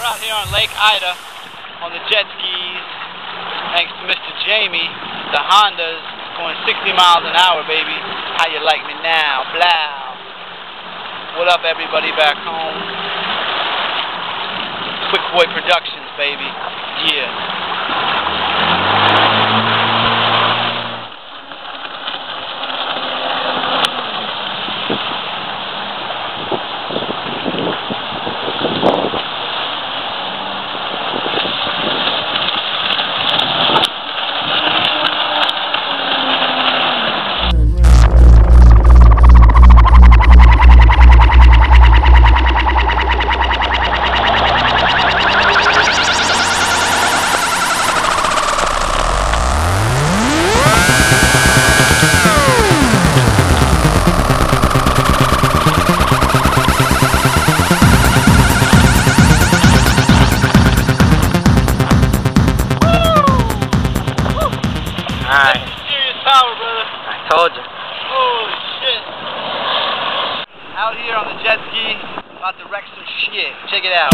We're out here on Lake Ida on the jet skis, thanks to Mr. Jamie. The Honda's going 60 miles an hour, baby. How you like me now? Blow. What up, everybody back home? Quick Boy Productions, baby. Yeah. Alright. Serious power, brother. I told you. Holy shit. Out here on the jet ski, about to wreck some shit. Check it out.